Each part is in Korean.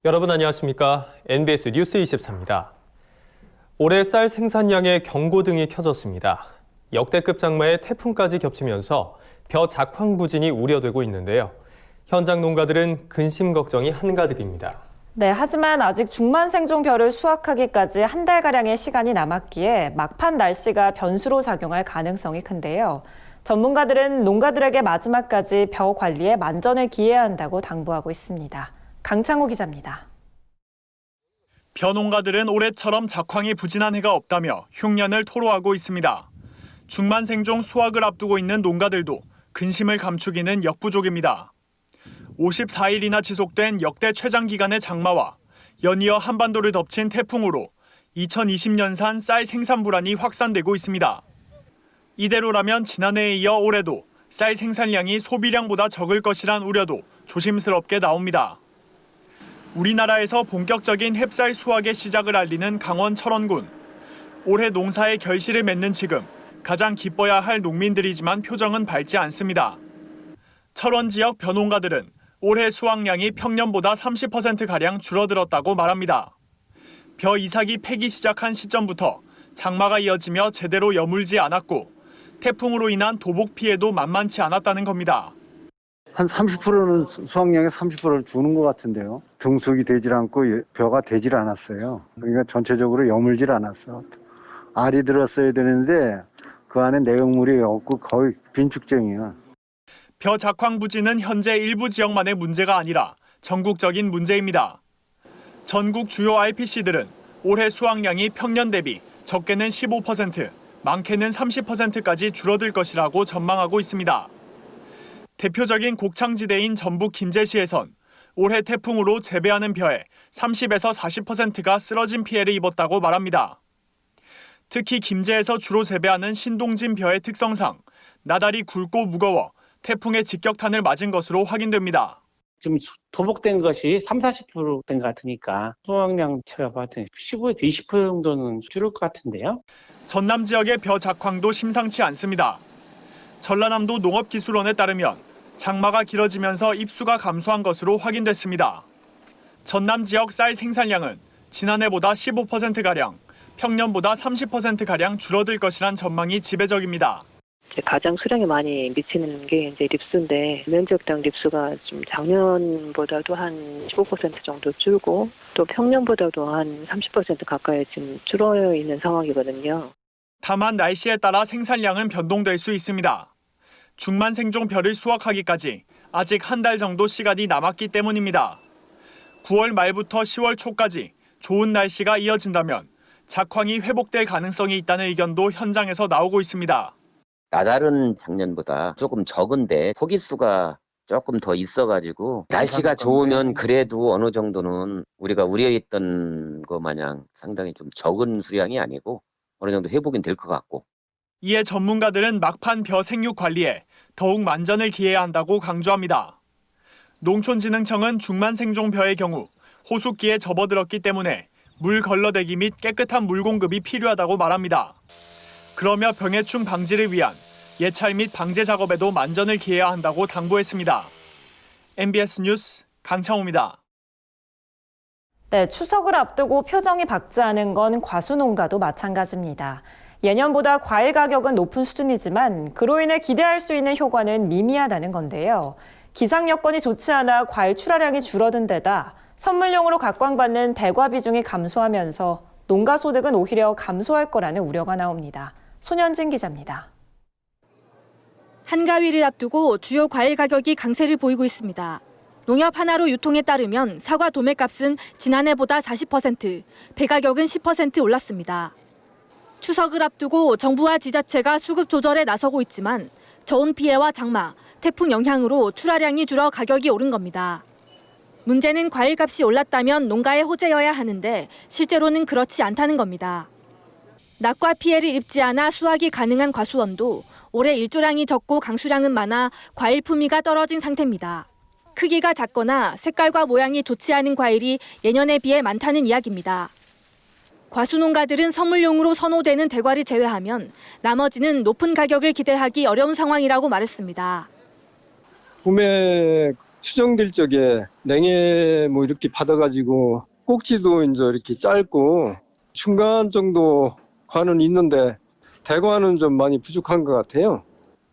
여러분 안녕하십니까? NBS 뉴스 24입니다. 올해 쌀 생산량의 경고등이 켜졌습니다. 역대급 장마에 태풍까지 겹치면서 벼 작황 부진이 우려되고 있는데요. 현장 농가들은 근심 걱정이 한가득입니다. 네, 하지만 아직 중만생종 벼를 수확하기까지 한 달가량의 시간이 남았기에 막판 날씨가 변수로 작용할 가능성이 큰데요. 전문가들은 농가들에게 마지막까지 벼 관리에 만전을 기해야 한다고 당부하고 있습니다. 강창호 기자입니다. 벼 농가들은 올해처럼 작황이 부진한 해가 없다며 흉년을 토로하고 있습니다. 중만생종 수확을 앞두고 있는 농가들도 근심을 감추기는 역부족입니다. 54일이나 지속된 역대 최장기간의 장마와 연이어 한반도를 덮친 태풍으로 2020년산 쌀 생산 불안이 확산되고 있습니다. 이대로라면 지난해에 이어 올해도 쌀 생산량이 소비량보다 적을 것이란 우려도 조심스럽게 나옵니다. 우리나라에서 본격적인 햅쌀 수확의 시작을 알리는 강원 철원군. 올해 농사의 결실을 맺는 지금 가장 기뻐야 할 농민들이지만 표정은 밝지 않습니다. 철원 지역 벼농가들은 올해 수확량이 평년보다 30%가량 줄어들었다고 말합니다. 벼 이삭이 패기 시작한 시점부터 장마가 이어지며 제대로 여물지 않았고 태풍으로 인한 도복 피해도 만만치 않았다는 겁니다. 한 30%는 수확량의 30%를 주는 것 같은데요. 등속이 되질 않고 벼가 되질 않았어요. 그러니까 전체적으로 여물질 않았어. 알이 들었어야 되는데 그 안에 내용물이 없고 거의 빈축쟁이야. 벼 작황 부진은 현재 일부 지역만의 문제가 아니라 전국적인 문제입니다. 전국 주요 RPC들은 올해 수확량이 평년 대비 적게는 15%, 많게는 30%까지 줄어들 것이라고 전망하고 있습니다. 대표적인 곡창지대인 전북 김제시에선 올해 태풍으로 재배하는 벼의 30에서 40%가 쓰러진 피해를 입었다고 말합니다. 특히 김제에서 주로 재배하는 신동진 벼의 특성상 나달이 굵고 무거워 태풍의 직격탄을 맞은 것으로 확인됩니다. 좀 도복된 것이 30-40%된 것 같으니까 수확량 제가 봤을 때 15에서 20% 정도는 줄을 것 같은데요. 전남 지역의 벼 작황도 심상치 않습니다. 전라남도 농업기술원에 따르면 장마가 길어지면서 입수가 감소한 것으로 확인됐습니다. 전남 지역 쌀 생산량은 지난해보다 15%가량, 평년보다 30%가량 줄어들 것이란 전망이 지배적입니다. 가장 수량이 많이 미치는 게 이제 립수인데 면적당 립수가 좀 작년보다도 한 15% 정도 줄고 또 평년보다도 한 30% 가까이 지금 줄어 있는 상황이거든요. 다만 날씨에 따라 생산량은 변동될 수 있습니다. 중만생종 벼를 수확하기까지 아직 한 달 정도 시간이 남았기 때문입니다. 9월 말부터 10월 초까지 좋은 날씨가 이어진다면 작황이 회복될 가능성이 있다는 의견도 현장에서 나오고 있습니다. 나달은 작년보다 조금 적은데 포기수가 조금 더 있어가지고 날씨가 좋으면 그래도 어느 정도는 우리가 우려했던 것 마냥 상당히 좀 적은 수량이 아니고 어느 정도 회복은 될 것 같고. 이에 전문가들은 막판 벼 생육 관리에 더욱 만전을 기해야 한다고 강조합니다. 농촌진흥청은 중만생종 벼의 경우 호숫기에 접어들었기 때문에 물 걸러대기 및 깨끗한 물 공급이 필요하다고 말합니다. 그러며 병해충 방지를 위한 예찰 및 방제 작업에도 만전을 기해야 한다고 당부했습니다. MBS 뉴스 강창호입니다. 네, 추석을 앞두고 표정이 밝지 않은 건 과수농가도 마찬가지입니다. 예년보다 과일 가격은 높은 수준이지만 그로 인해 기대할 수 있는 효과는 미미하다는 건데요. 기상 여건이 좋지 않아 과일 출하량이 줄어든 데다 선물용으로 각광받는 대과 비중이 감소하면서 농가 소득은 오히려 감소할 거라는 우려가 나옵니다. 손현진 기자입니다. 한가위를 앞두고 주요 과일 가격이 강세를 보이고 있습니다. 농협 하나로 유통에 따르면 사과 도매값은 지난해보다 40%, 배가격은 10% 올랐습니다. 추석을 앞두고 정부와 지자체가 수급 조절에 나서고 있지만 저온 피해와 장마, 태풍 영향으로 출하량이 줄어 가격이 오른 겁니다. 문제는 과일값이 올랐다면 농가에 호재여야 하는데 실제로는 그렇지 않다는 겁니다. 낙과 피해를 입지 않아 수확이 가능한 과수원도 올해 일조량이 적고 강수량은 많아 과일 품위가 떨어진 상태입니다. 크기가 작거나 색깔과 모양이 좋지 않은 과일이 예년에 비해 많다는 이야기입니다. 과수농가들은 선물용으로 선호되는 대과를 제외하면 나머지는 높은 가격을 기대하기 어려운 상황이라고 말했습니다. 구매 수정될 적에 냉해 뭐 이렇게 받아가지고 꼭지도 이제 이렇게 짧고 중간 정도 관은 있는데 대관은 좀 많이 부족한 것 같아요.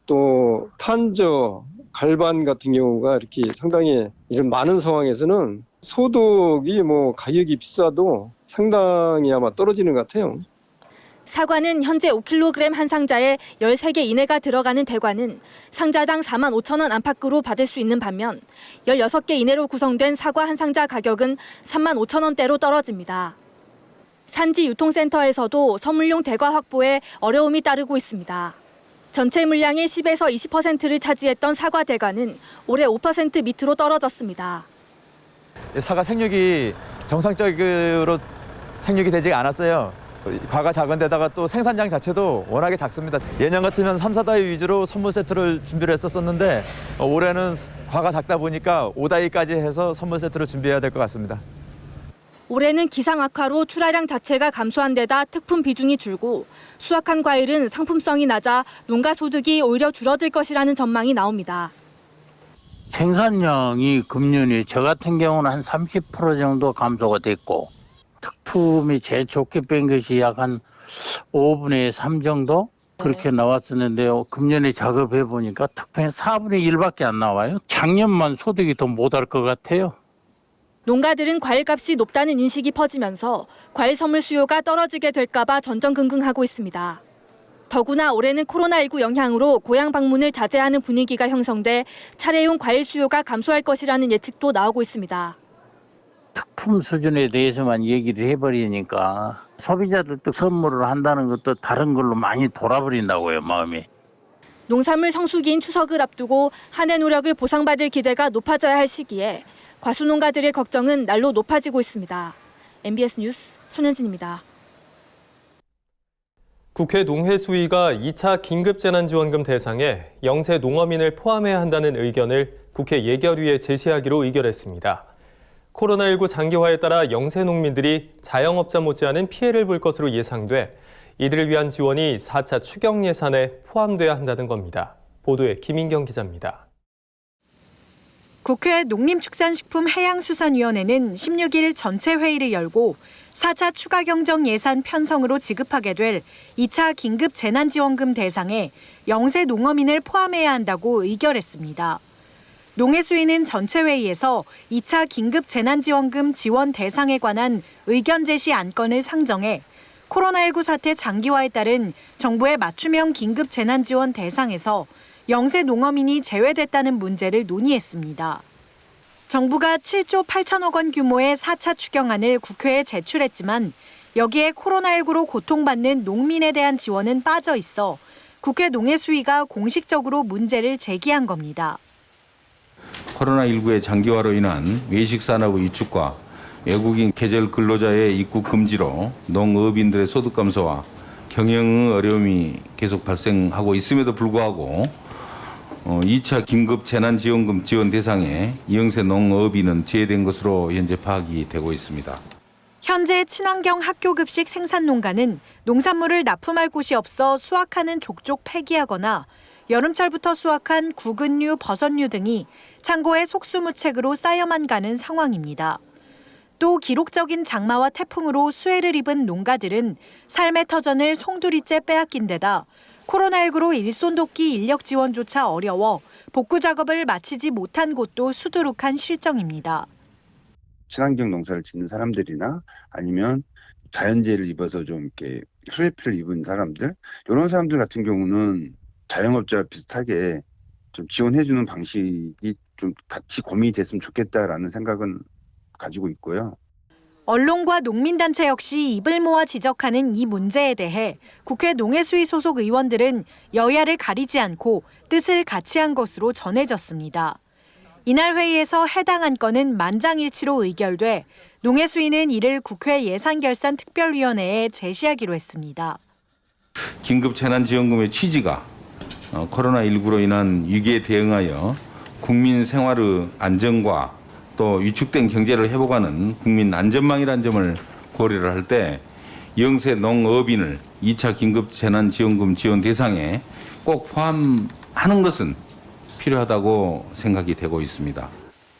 또 탄저, 갈반 같은 경우가 이렇게 상당히 이런 많은 상황에서는 소득이 뭐 가격이 비싸도 상당히 아마 떨어지는 것 같아요. 사과는 현재 5kg 한 상자에 13개 이내가 들어가는 대과는 상자당 45,000원 안팎으로 받을 수 있는 반면 16개 이내로 구성된 사과 한 상자 가격은 35,000원대로 떨어집니다. 산지 유통센터에서도 선물용 대과 확보에 어려움이 따르고 있습니다. 전체 물량의 10에서 20%를 차지했던 사과 대과는 올해 5% 밑으로 떨어졌습니다. 사과 생육이 정상적으로 생육이 되지 않았어요. 과가 작은 데다가 또 생산량 자체도 워낙에 작습니다. 예년 같으면 3, 4다이 위주로 선물 세트를 준비를 했었는데 올해는 과가 작다 보니까 5다이까지 해서 선물 세트를 준비해야 될 것 같습니다. 올해는 기상 악화로 출하량 자체가 감소한 데다 특품 비중이 줄고 수확한 과일은 상품성이 낮아 농가 소득이 오히려 줄어들 것이라는 전망이 나옵니다. 생산량이 금년에 저 같은 경우는 한 30% 정도 감소가 됐고 특품이 제일 좋게 뺀 것이 약 한 5분의 3 정도 그렇게 나왔었는데요. 금년에 작업해 보니까 특품이 4분의 1밖에 안 나와요. 작년만 소득이 더 못할 것 같아요. 농가들은 과일값이 높다는 인식이 퍼지면서 과일 선물 수요가 떨어지게 될까 봐 전전긍긍하고 있습니다. 더구나 올해는 코로나19 영향으로 고향 방문을 자제하는 분위기가 형성돼 차례용 과일 수요가 감소할 것이라는 예측도 나오고 있습니다. 특품 수준에 대해서만 얘기를 해버리니까 소비자들도 선물을 한다는 것도 다른 걸로 많이 돌아버린다고요, 마음이. 농산물 성수기인 추석을 앞두고 한 해 노력을 보상받을 기대가 높아져야 할 시기에 과수농가들의 걱정은 날로 높아지고 있습니다. MBS 뉴스 손현진입니다. 국회 농해수위가 2차 긴급재난지원금 대상에 영세 농어민을 포함해야 한다는 의견을 국회 예결위에 제시하기로 의결했습니다. 코로나19 장기화에 따라 영세 농민들이 자영업자 못지않은 피해를 볼 것으로 예상돼 이들을 위한 지원이 4차 추경 예산에 포함돼야 한다는 겁니다. 보도에 김인경 기자입니다. 국회 농림축산식품해양수산위원회는 16일 전체 회의를 열고 4차 추가 경정 예산 편성으로 지급하게 될 2차 긴급 재난지원금 대상에 영세 농어민을 포함해야 한다고 의결했습니다. 농해수위는 전체 회의에서 2차 긴급 재난지원금 지원 대상에 관한 의견 제시 안건을 상정해 코로나19 사태 장기화에 따른 정부의 맞춤형 긴급 재난지원 대상에서 영세 농어민이 제외됐다는 문제를 논의했습니다. 정부가 7조 8천억 원 규모의 4차 추경안을 국회에 제출했지만 여기에 코로나19로 고통받는 농민에 대한 지원은 빠져 있어 국회 농해수위가 공식적으로 문제를 제기한 겁니다. 코로나19의 장기화로 인한 외식산업의 위축과 외국인 계절 근로자의 입국 금지로 농업인들의 소득 감소와 경영 어려움이 계속 발생하고 있음에도 불구하고 2차 긴급 재난지원금 지원 대상에 이영세 농업인은 제외된 것으로 현재 파악이 되고 있습니다. 현재 친환경 학교급식 생산농가는 농산물을 납품할 곳이 없어 수확하는 족족 폐기하거나 여름철부터 수확한 구근류, 버섯류 등이 창고에 속수무책으로 쌓여만 가는 상황입니다. 또 기록적인 장마와 태풍으로 수해를 입은 농가들은 삶의 터전을 송두리째 빼앗긴 데다 코로나19로 일손 돕기 인력 지원조차 어려워 복구 작업을 마치지 못한 곳도 수두룩한 실정입니다. 친환경 농사를 짓는 사람들이나 아니면 자연재해를 입어서 좀 이렇게 수해피를 입은 사람들, 이런 사람들 같은 경우는 자영업자와 비슷하게 좀 지원해주는 방식이 좀 같이 고민이 됐으면 좋겠다라는 생각은 가지고 있고요. 언론과 농민단체 역시 입을 모아 지적하는 이 문제에 대해 국회 농해수위 소속 의원들은 여야를 가리지 않고 뜻을 같이 한 것으로 전해졌습니다. 이날 회의에서 해당 안건은 만장일치로 의결돼 농해수위는 이를 국회 예산결산특별위원회에 제시하기로 했습니다. 긴급재난지원금의 취지가 코로나19로 인한 위기에 대응하여 국민 생활의 안정과 또 위축된 경제를 회복하는 국민 안전망이라는 점을 고려를 할 때 영세 농업인을 2차 긴급재난지원금 지원 대상에 꼭 포함하는 것은 필요하다고 생각이 되고 있습니다.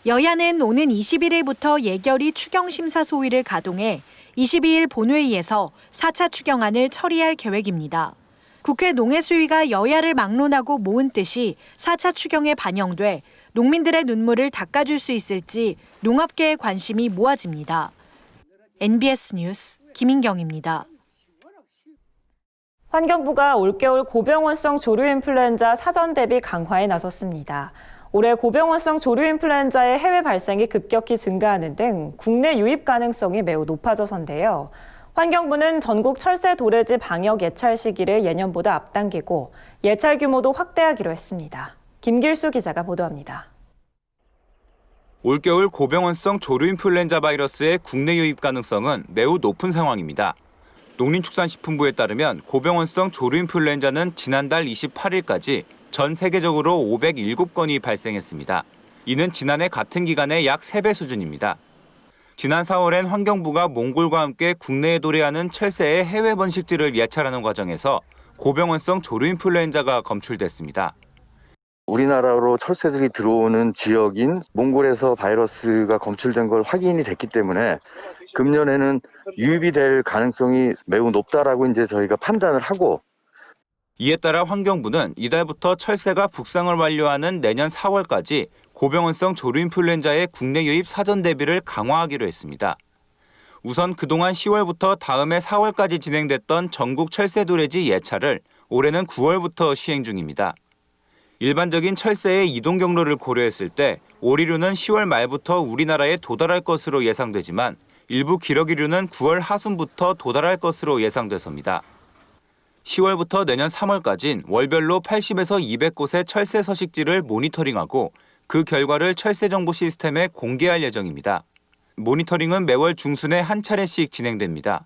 여야는 오는 21일부터 예결위 추경심사 소위를 가동해 22일 본회의에서 4차 추경안을 처리할 계획입니다. 국회 농해수위가 여야를 막론하고 모은 뜻이 4차 추경에 반영돼 농민들의 눈물을 닦아줄 수 있을지 농업계의 관심이 모아집니다. NBS 뉴스 김인경입니다. 환경부가 올겨울 고병원성 조류인플루엔자 사전 대비 강화에 나섰습니다. 올해 고병원성 조류인플루엔자의 해외 발생이 급격히 증가하는 등 국내 유입 가능성이 매우 높아져서인데요. 환경부는 전국 철새 도래지 방역 예찰 시기를 예년보다 앞당기고 예찰 규모도 확대하기로 했습니다. 김길수 기자가 보도합니다. 올겨울 고병원성 조류인플루엔자 바이러스의 국내 유입 가능성은 매우 높은 상황입니다. 농림축산식품부에 따르면 고병원성 조류인플루엔자는 지난달 28일까지 전 세계적으로 507건이 발생했습니다. 이는 지난해 같은 기간의 약 3배 수준입니다. 지난 4월엔 환경부가 몽골과 함께 국내에 도래하는 철새의 해외 번식지를 예찰하는 과정에서 고병원성 조류인플루엔자가 검출됐습니다. 우리나라로 철새들이 들어오는 지역인 몽골에서 바이러스가 검출된 걸 확인이 됐기 때문에 금년에는 유입이 될 가능성이 매우 높다라고 이제 저희가 판단을 하고, 이에 따라 환경부는 이달부터 철새가 북상을 완료하는 내년 4월까지 고병원성 조류인플루엔자의 국내 유입 사전 대비를 강화하기로 했습니다. 우선 그동안 10월부터 다음해 4월까지 진행됐던 전국 철새 도래지 예찰을 올해는 9월부터 시행 중입니다. 일반적인 철새의 이동 경로를 고려했을 때 오리류는 10월 말부터 우리나라에 도달할 것으로 예상되지만 일부 기러기류는 9월 하순부터 도달할 것으로 예상돼서입니다. 10월부터 내년 3월까지는 월별로 80에서 200곳의 철새 서식지를 모니터링하고 그 결과를 철새 정보 시스템에 공개할 예정입니다. 모니터링은 매월 중순에 한 차례씩 진행됩니다.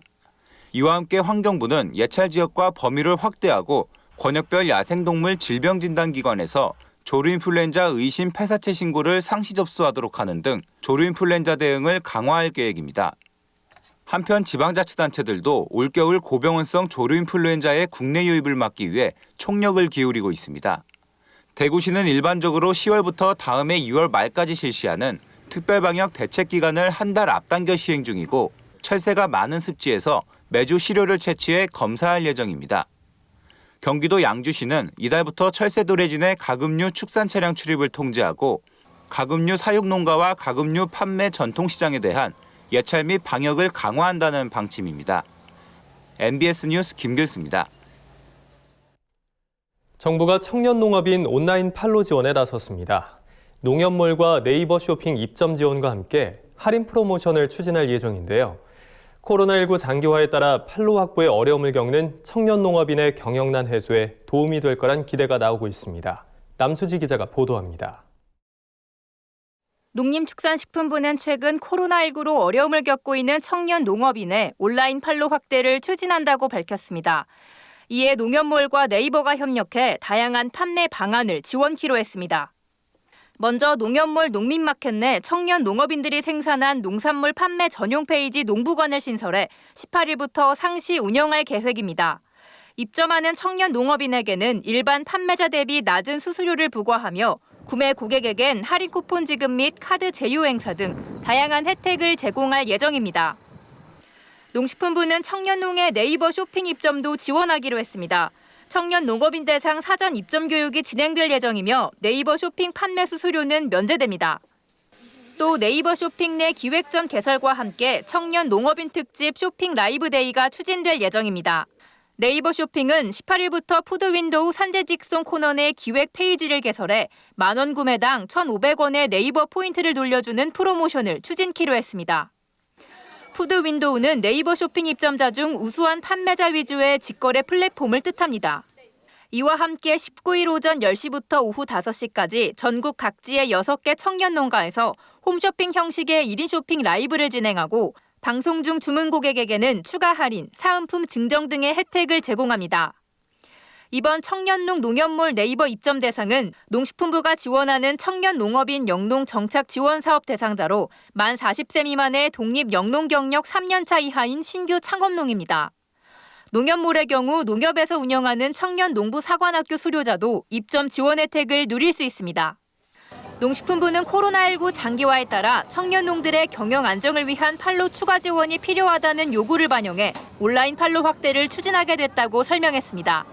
이와 함께 환경부는 예찰 지역과 범위를 확대하고 권역별 야생동물 질병진단기관에서 조류인플루엔자 의심 폐사체 신고를 상시 접수하도록 하는 등 조류인플루엔자 대응을 강화할 계획입니다. 한편 지방자치단체들도 올겨울 고병원성 조류인플루엔자의 국내 유입을 막기 위해 총력을 기울이고 있습니다. 대구시는 일반적으로 10월부터 다음해 2월 말까지 실시하는 특별방역 대책기간을 한 달 앞당겨 시행 중이고 철새가 많은 습지에서 매주 시료를 채취해 검사할 예정입니다. 경기도 양주시는 이달부터 철새 도래진의 가금류 축산 차량 출입을 통제하고 가금류 사육 농가와 가금류 판매 전통시장에 대한 예찰 및 방역을 강화한다는 방침입니다. NBS 뉴스 김길수입니다. 정부가 청년 농업인 온라인 판로 지원에 나섰습니다. 농협몰과 네이버 쇼핑 입점 지원과 함께 할인 프로모션을 추진할 예정인데요. 코로나19 장기화에 따라 판로 확보에 어려움을 겪는 청년 농업인의 경영난 해소에 도움이 될 거란 기대가 나오고 있습니다. 남수지 기자가 보도합니다. 농림축산식품부는 최근 코로나19로 어려움을 겪고 있는 청년 농업인의 온라인 판로 확대를 추진한다고 밝혔습니다. 이에 농협몰과 네이버가 협력해 다양한 판매 방안을 지원키로 했습니다. 먼저 농협몰 농민마켓 내 청년 농업인들이 생산한 농산물 판매 전용 페이지 농부관을 신설해 18일부터 상시 운영할 계획입니다. 입점하는 청년 농업인에게는 일반 판매자 대비 낮은 수수료를 부과하며 구매 고객에겐 할인 쿠폰 지급 및 카드 제휴 행사 등 다양한 혜택을 제공할 예정입니다. 농식품부는 청년농의 네이버 쇼핑 입점도 지원하기로 했습니다. 청년 농업인 대상 사전 입점 교육이 진행될 예정이며 네이버 쇼핑 판매 수수료는 면제됩니다. 또 네이버 쇼핑 내 기획전 개설과 함께 청년 농업인 특집 쇼핑 라이브 데이가 추진될 예정입니다. 네이버 쇼핑은 18일부터 푸드윈도우 산재 직송 코너 내 기획 페이지를 개설해 만원 구매당 1,500원의 네이버 포인트를 돌려주는 프로모션을 추진키로 했습니다. 푸드윈도우는 네이버 쇼핑 입점자 중 우수한 판매자 위주의 직거래 플랫폼을 뜻합니다. 이와 함께 19일 오전 10시부터 오후 5시까지 전국 각지의 6개 청년 농가에서 홈쇼핑 형식의 1인 쇼핑 라이브를 진행하고 방송 중 주문 고객에게는 추가 할인, 사은품 증정 등의 혜택을 제공합니다. 이번 청년농 농협몰 네이버 입점 대상은 농식품부가 지원하는 청년 농업인 영농 정착 지원 사업 대상자로 만 40세 미만의 독립 영농 경력 3년차 이하인 신규 창업농입니다. 농협몰의 경우 농협에서 운영하는 청년 농부 사관학교 수료자도 입점 지원 혜택을 누릴 수 있습니다. 농식품부는 코로나19 장기화에 따라 청년 농들의 경영 안정을 위한 판로 추가 지원이 필요하다는 요구를 반영해 온라인 판로 확대를 추진하게 됐다고 설명했습니다.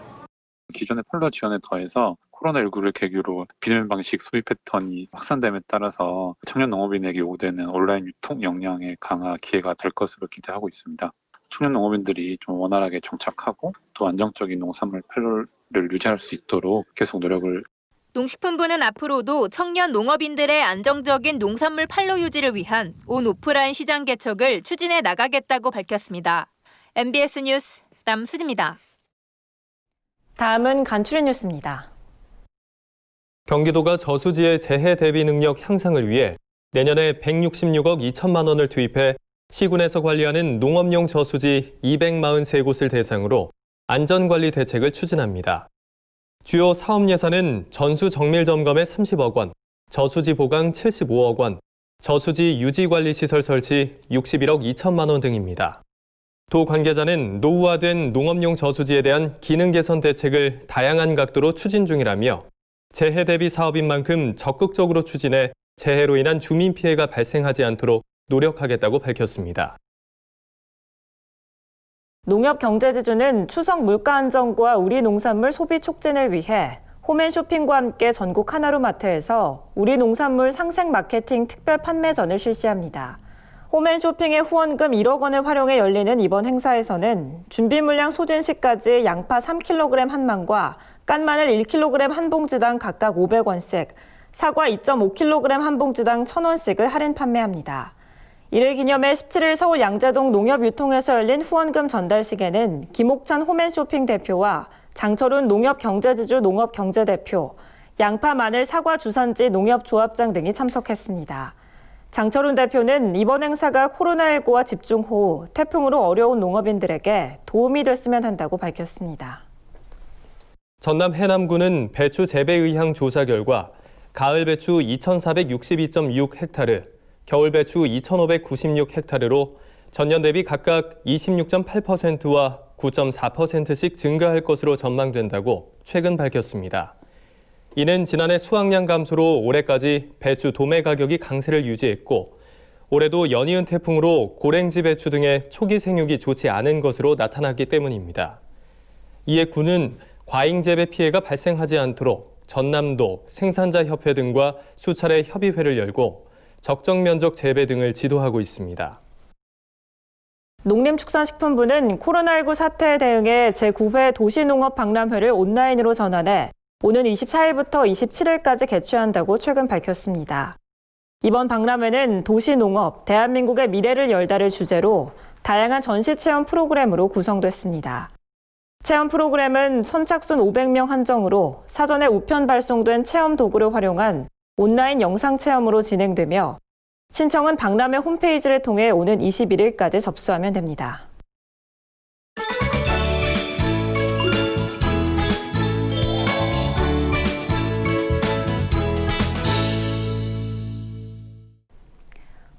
기존의 판로 지원에 더해서 코로나19를 계기로 비대면 방식 소비 패턴이 확산됨에 따라서 청년 농업인에게 요구되는 온라인 유통 역량의 강화 기회가 될 것으로 기대하고 있습니다. 청년 농업인들이 좀 원활하게 정착하고 또 안정적인 농산물 판로를 유지할 수 있도록 계속 노력을. 농식품부는 앞으로도 청년 농업인들의 안정적인 농산물 판로 유지를 위한 온 오프라인 시장 개척을 추진해 나가겠다고 밝혔습니다. MBS 뉴스 남수지입니다. 다음은 간추린 뉴스입니다. 경기도가 저수지의 재해 대비 능력 향상을 위해 내년에 166억 2천만 원을 투입해 시군에서 관리하는 농업용 저수지 243곳을 대상으로 안전관리 대책을 추진합니다. 주요 사업 예산은 전수 정밀 점검에 30억 원, 저수지 보강 75억 원, 저수지 유지관리시설 설치 61억 2천만 원 등입니다. 도 관계자는 노후화된 농업용 저수지에 대한 기능 개선 대책을 다양한 각도로 추진 중이라며 재해 대비 사업인 만큼 적극적으로 추진해 재해로 인한 주민 피해가 발생하지 않도록 노력하겠다고 밝혔습니다. 농협경제지주는 추석 물가 안정과 우리 농산물 소비 촉진을 위해 홈앤쇼핑과 함께 전국 하나로마트에서 우리 농산물 상생 마케팅 특별 판매전을 실시합니다. 홈앤쇼핑의 후원금 1억 원을 활용해 열리는 이번 행사에서는 준비 물량 소진 시까지 양파 3kg 한 망과 깐마늘 1kg 한 봉지당 각각 500원씩, 사과 2.5kg 한 봉지당 1,000원씩을 할인 판매합니다. 이를 기념해 17일 서울 양재동 농협유통에서 열린 후원금 전달식에는 김옥찬 홈앤쇼핑 대표와 장철훈 농협경제지주 농업경제대표, 양파, 마늘, 사과 주산지 농협조합장 등이 참석했습니다. 장철훈 대표는 이번 행사가 코로나19와 집중호우, 태풍으로 어려운 농업인들에게 도움이 됐으면 한다고 밝혔습니다. 전남 해남군은 배추 재배 의향 조사 결과 가을 배추 2,462.6헥타르, 겨울 배추 2,596헥타르로 전년 대비 각각 26.8%와 9.4%씩 증가할 것으로 전망된다고 최근 밝혔습니다. 이는 지난해 수확량 감소로 올해까지 배추 도매 가격이 강세를 유지했고 올해도 연이은 태풍으로 고랭지 배추 등의 초기 생육이 좋지 않은 것으로 나타났기 때문입니다. 이에 군은 과잉 재배 피해가 발생하지 않도록 전남도 생산자협회 등과 수차례 협의회를 열고 적정 면적 재배 등을 지도하고 있습니다. 농림축산식품부는 코로나19 사태에 대응해 제9회 도시농업박람회를 온라인으로 전환해 오는 24일부터 27일까지 개최한다고 최근 밝혔습니다. 이번 박람회는 도시농업, 대한민국의 미래를 열다를 주제로 다양한 전시체험 프로그램으로 구성됐습니다. 체험 프로그램은 선착순 500명 한정으로 사전에 우편 발송된 체험 도구를 활용한 온라인 영상 체험으로 진행되며 신청은 박람회 홈페이지를 통해 오는 21일까지 접수하면 됩니다.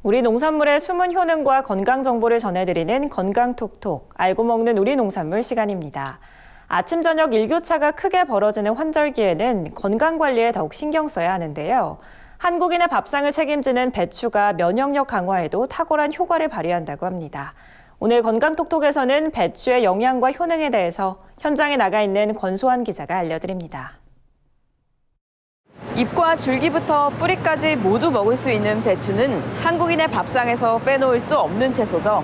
우리 농산물의 숨은 효능과 건강 정보를 전해드리는 건강톡톡, 알고 먹는 우리 농산물 시간입니다. 아침 저녁 일교차가 크게 벌어지는 환절기에는 건강관리에 더욱 신경 써야 하는데요. 한국인의 밥상을 책임지는 배추가 면역력 강화에도 탁월한 효과를 발휘한다고 합니다. 오늘 건강톡톡에서는 배추의 영양과 효능에 대해서 현장에 나가 있는 권소환 기자가 알려드립니다. 잎과 줄기부터 뿌리까지 모두 먹을 수 있는 배추는 한국인의 밥상에서 빼놓을 수 없는 채소죠.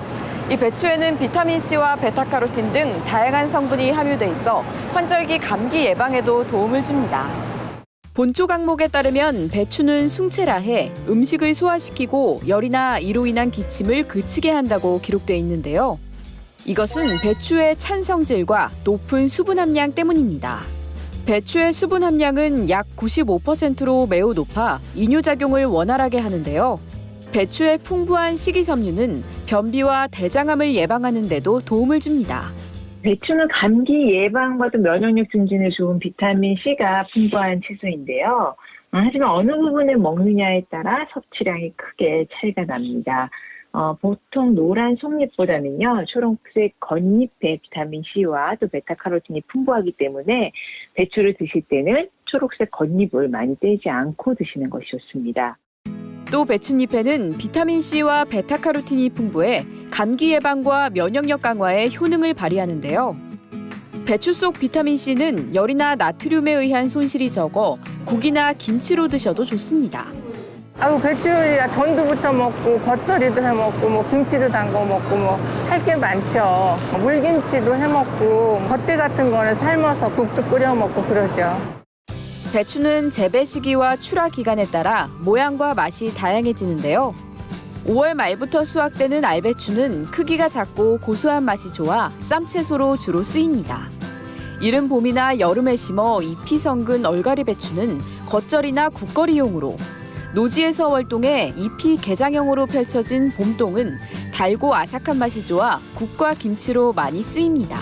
이 배추에는 비타민C와 베타카로틴 등 다양한 성분이 함유돼 있어 환절기 감기 예방에도 도움을 줍니다. 본초 강목에 따르면 배추는 숭체라해 음식을 소화시키고 열이나 이로 인한 기침을 그치게 한다고 기록돼 있는데요. 이것은 배추의 찬 성질과 높은 수분 함량 때문입니다. 배추의 수분 함량은 약 95%로 매우 높아 이뇨작용을 원활하게 하는데요. 배추의 풍부한 식이섬유는 변비와 대장암을 예방하는 데도 도움을 줍니다. 배추는 감기 예방과도 면역력 증진에 좋은 비타민C가 풍부한 채소인데요. 하지만 어느 부분을 먹느냐에 따라 섭취량이 크게 차이가 납니다. 보통 노란 속잎보다는요, 초록색 겉잎에 비타민C와 또 베타카로틴이 풍부하기 때문에 배추를 드실 때는 초록색 겉잎을 많이 떼지 않고 드시는 것이 좋습니다. 또 배춧잎에는 비타민C와 베타카로틴이 풍부해 감기 예방과 면역력 강화에 효능을 발휘하는데요. 배추 속 비타민C는 열이나 나트륨에 의한 손실이 적어 국이나 김치로 드셔도 좋습니다. 배추야 전도 부쳐 먹고 겉절이도 해 먹고 뭐 김치도 담궈 먹고 뭐 할 게 많죠. 물김치도 해 먹고 겉대 같은 거는 삶아서 국도 끓여 먹고 그러죠. 배추는 재배 시기와 출하 기간에 따라 모양과 맛이 다양해지는데요. 5월 말부터 수확되는 알배추는 크기가 작고 고소한 맛이 좋아 쌈채소로 주로 쓰입니다. 이른 봄이나 여름에 심어 잎이 성근 얼갈이 배추는 겉절이나 국거리용으로, 노지에서 월동해 잎이 게장형으로 펼쳐진 봄동은 달고 아삭한 맛이 좋아 국과 김치로 많이 쓰입니다.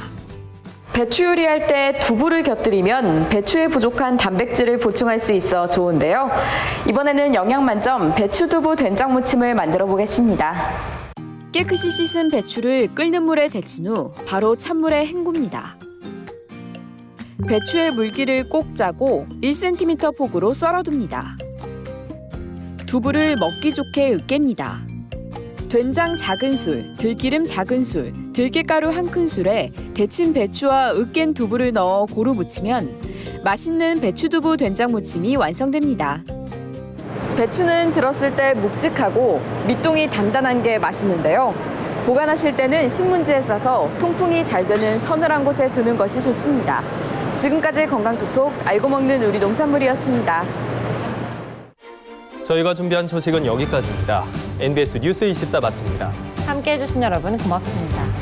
배추 요리할 때 두부를 곁들이면 배추에 부족한 단백질을 보충할 수 있어 좋은데요. 이번에는 영양 만점 배추두부 된장무침을 만들어 보겠습니다. 깨끗이 씻은 배추를 끓는 물에 데친 후 바로 찬물에 헹굽니다. 배추의 물기를 꼭 짜고 1cm 폭으로 썰어둡니다. 두부를 먹기 좋게 으깹니다. 된장 작은 술, 들기름 작은 술, 들깨가루 1큰술에 데친 배추와 으깬 두부를 넣어 고루 무치면 맛있는 배추두부 된장무침이 완성됩니다. 배추는 들었을 때 묵직하고 밑동이 단단한 게 맛있는데요. 보관하실 때는 신문지에 싸서 통풍이 잘 되는 서늘한 곳에 두는 것이 좋습니다. 지금까지 건강톡톡 알고 먹는 우리 농산물이었습니다. 저희가 준비한 소식은 여기까지입니다. NBS 뉴스 24 마칩니다. 함께해 주신 여러분 고맙습니다.